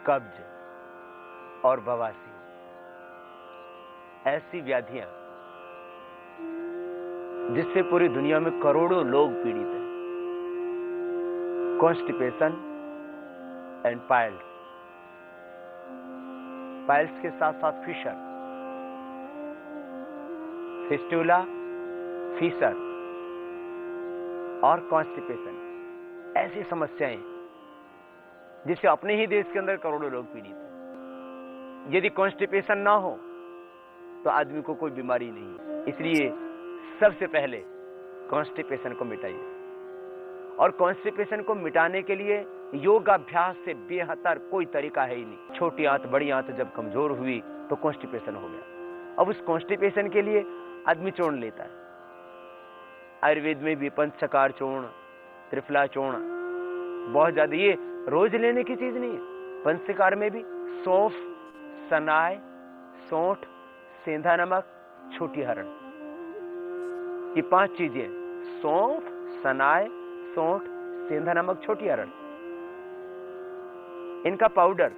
कब्ज और बवासीर, ऐसी व्याधियां जिससे पूरी दुनिया में करोड़ों लोग पीड़ित हैं। कॉन्स्टिपेशन एंड पाइल्स, पाइल्स के साथ साथ फिशर, फिस्टुला, फीसर और कॉन्स्टिपेशन, ऐसी समस्याएं जिससे अपने ही देश के अंदर करोड़ों लोग पीड़ित हैं। यदि कॉन्स्टिपेशन ना हो तो आदमी को कोई बीमारी नहीं। इसलिए सबसे पहले कॉन्स्टिपेशन को मिटाइए, और कॉन्स्टिपेशन को मिटाने के लिए योगाभ्यास से बेहतर कोई तरीका है ही नहीं। छोटी आंत बड़ी आंत जब कमजोर हुई तो कॉन्स्टिपेशन हो गया। अब उस कॉन्स्टिपेशन के लिए आदमी चूर्ण लेता है। आयुर्वेद में भी पंचकार चूर्ण, त्रिफला चूर्ण, बहुत ज्यादा, ये रोज लेने की चीज नहीं है। पंचकार में भी सौंफ, सनाय, सौंठ, सेंधा नमक, छोटी हरड़, ये 5 चीजें, सौंफ, सनाय, सौंठ, सेंधा नमक, छोटी हरड़, इनका पाउडर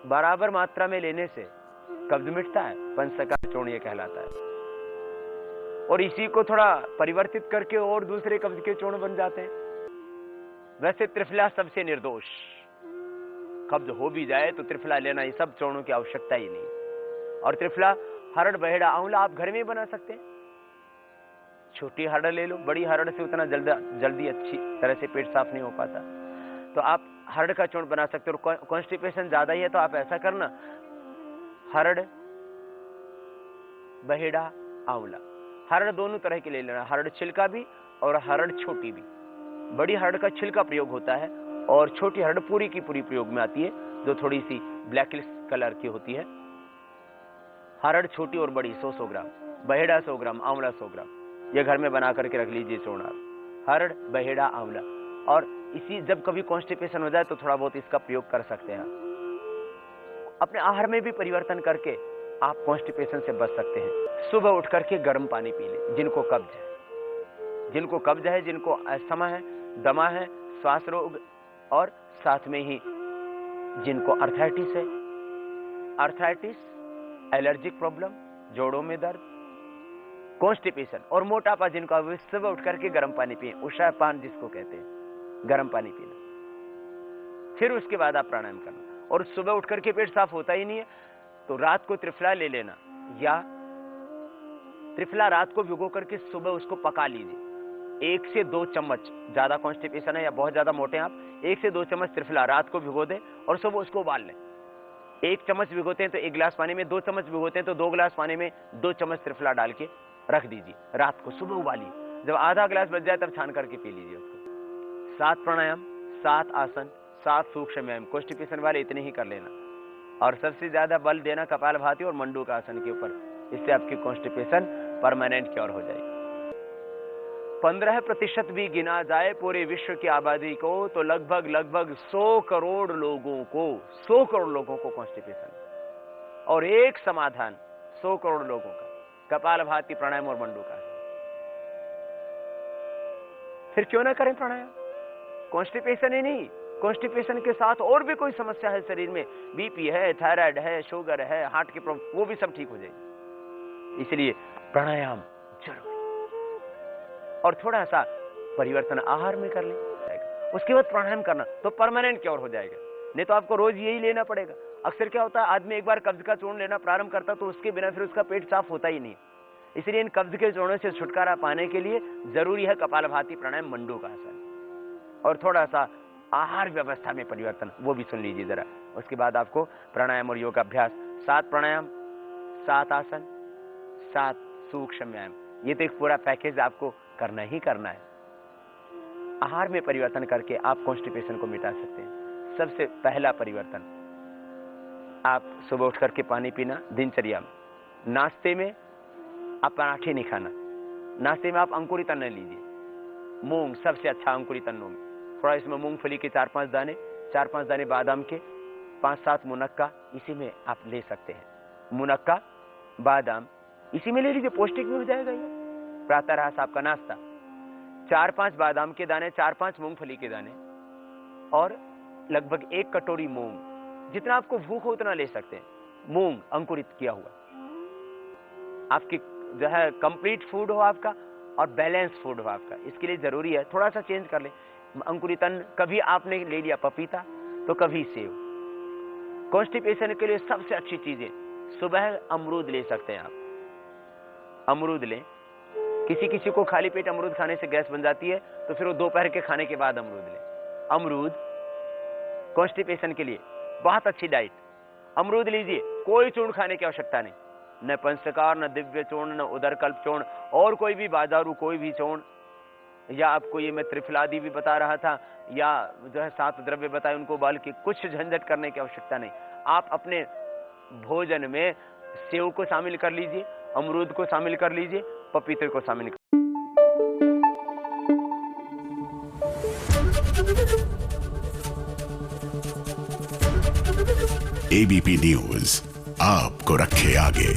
बराबर मात्रा में लेने से कब्ज मिटता है। पंचकार चूर्ण ये कहलाता है। और इसी को थोड़ा परिवर्तित करके और दूसरे कब्ज के चूर्ण बन जाते हैं। वैसे त्रिफला सबसे निर्दोष, कब्ज हो भी जाए तो त्रिफला लेना, ये सब चूर्णों की आवश्यकता ही नहीं। और त्रिफला, हरड़, बहेड़ा, आंवला आप घर में बना सकते हैं। छोटी हरड़ ले लो, बड़ी हरड़ से उतना जल्दी अच्छी तरह से पेट साफ नहीं हो पाता, तो आप हरड़ का चूर्ण बना सकते हो। और कॉन्स्टिपेशन ज्यादा ही है तो आप ऐसा करना, हरड़, बहेड़ा, आंवला, हरड़ दोनों तरह के ले लेना, हरड़ छिलका भी और हरड़ छोटी भी। बड़ी हरड़ का छिलका प्रयोग होता है और छोटी हरड़ पूरी की पूरी प्रयोग में आती है, जो थोड़ी सी ब्लैकिश कलर की होती है। हरड़ छोटी और बड़ी 100-100 ग्राम, बहेड़ा 100 ग्राम, आंवला 100 ग्राम, ये घर में बना करके रख लीजिए चूर्ण आप। हरड़, बहेड़ा, आंवला, और इसी जब कभी कॉन्स्टिपेशन हो जाए तो थोड़ा बहुत इसका प्रयोग कर सकते हैं। अपने आहार में भी परिवर्तन करके आप कॉन्स्टिपेशन से बच सकते हैं। सुबह उठ करके गर्म पानी पी लें। जिनको कब्ज है, जिनको कब्ज है, जिनको अस्थमा है, दमा है, श्वास रोग, और साथ में ही जिनको अर्थराइटिस है, अर्थराइटिस, एलर्जिक प्रॉब्लम, जोड़ों में दर्द, कॉन्स्टिपेशन और मोटापा जिनको, सुबह उठ करके गर्म पानी पिए। उषा पान जिसको कहते हैं, गर्म पानी पीना। फिर उसके बाद आप प्राणायाम करना। और सुबह उठ करके पेट साफ होता ही नहीं है तो रात को त्रिफला ले लेना, या त्रिफला रात को भिगो करके सुबह उसको पका लीजिए। 1 से 2 चम्मच, ज्यादा कॉन्स्टिपेशन है या बहुत ज्यादा मोटे हैं आप, 1 से 2 चम्मच त्रिफला रात को भिगो दें और सुबह उसको उबाल लें। 1 चम्मच भिगोते हैं तो 1 गिलास पानी में, 2 चम्मच भिगोते हैं तो 2 गिलास पानी में 2 चम्मच त्रिफला डाल के रख दीजिए। रात को सुबह उबालिए, जब आधा गिलास बच जाए तब छान करके पी लीजिए उसको। 7 प्राणायाम, 7 आसन, 7 सूक्ष्म व्यायाम, कॉन्स्टिपेशन वाले इतने ही कर लेना। और सबसे ज्यादा बल देना कपालभाति और मंडूक आसन के ऊपर, इससे आपकी कॉन्स्टिपेशन परमानेंट क्योर हो जाएगी। 15% भी गिना जाए पूरे विश्व की आबादी को तो लगभग 100 करोड़ लोगों को, 100 करोड़ लोगों को कॉन्स्टिपेशन, और एक समाधान 100 करोड़ लोगों का, कपालभाति, प्राणायाम और मंडूक आसन। फिर क्यों ना करें प्राणायाम? कॉन्स्टिपेशन ही नहीं, कॉन्स्टिपेशन के साथ और भी कोई समस्या है शरीर में, बीपी है, थायराइड है, शुगर है, हार्ट की प्रॉब्लम, वो भी सब ठीक हो जाएगी। इसलिए प्राणायाम जरूरी, और थोड़ा सा परिवर्तन आहार में कर लें, उसके बाद प्राणायाम करना तो परमानेंट क्योर हो जाएगा। नहीं तो आपको रोज यही लेना पड़ेगा। अक्सर क्या होता है, आदमी एक बार कब्ज का चूर्ण लेना प्रारंभ करता तो उसके बिना फिर उसका पेट साफ होता ही नहीं। इसलिए इन कब्ज के चूर्णों से छुटकारा पाने के लिए जरूरी है कपालभाति, प्राणायाम, मंडूक आसन, और थोड़ा सा आहार व्यवस्था में परिवर्तन, वो भी सुन लीजिए जरा। उसके बाद आपको प्राणायाम और योगाभ्यास, 7 प्राणायाम, 7 आसन, 7 सूक्ष्म व्यायाम, ये तो एक पूरा पैकेज आपको करना ही करना है। आहार में परिवर्तन करके आप कॉन्स्टिपेशन को मिटा सकते हैं। सबसे पहला परिवर्तन, आप सुबह उठ करके पानी पीना दिनचर्या में। नाश्ते में आप पराठे नहीं खाना, नाश्ते में आप अंकुरित अन्न लीजिए। मूंग सबसे अच्छा अंकुरित अन्नों में, थोड़ा इसमें मूंगफली के 4-5 दाने, 4-5 दाने बादाम के, 5-7 मुनक्का इसी में आप ले सकते हैं। मुनक्का, बादाम इसी में ले लीजिए, पौष्टिक भी हो जाएगा ये। प्रातः रास आपका नाश्ता, 4-5 बादाम के दाने, 4-5 मूंगफली के दाने और लगभग 1 कटोरी मूंग, जितना आपको भूख हो उतना ले सकते हैं। मूंग अंकुरित किया हुआ, आपकी जो है कंप्लीट फूड हो आपका और बैलेंस फूड हो आपका, इसके लिए जरूरी है थोड़ा सा चेंज कर ले। अंकुरित अन्न, कभी आपने ले लिया पपीता तो कभी सेब। कॉन्स्टिपेशन के लिए सबसे अच्छी चीजें, सुबह अमरूद ले सकते हैं आप, अमरूद लें। किसी किसी को खाली पेट अमरूद खाने से गैस बन जाती है, तो फिर वो दोपहर के खाने के बाद अमरूद लें। अमरूद कॉन्स्टिपेशन के लिए बहुत अच्छी डाइट। अमरूद लीजिए, कोई चूर्ण खाने की आवश्यकता नहीं, न पंचकार, न दिव्य चूर्ण, न उदरकल्प चूर्ण, और कोई भी बाजारू कोई भी चूर्ण, या आपको ये मैं त्रिफलादि भी बता रहा था, या जो है 7 द्रव्य बताए उनको बाल के, कुछ झंझट करने की आवश्यकता नहीं। आप अपने भोजन में सेव को शामिल कर लीजिए, अमरूद को शामिल कर लीजिए, पपीते को शामिल कर। एबीपी न्यूज आपको रखे आगे।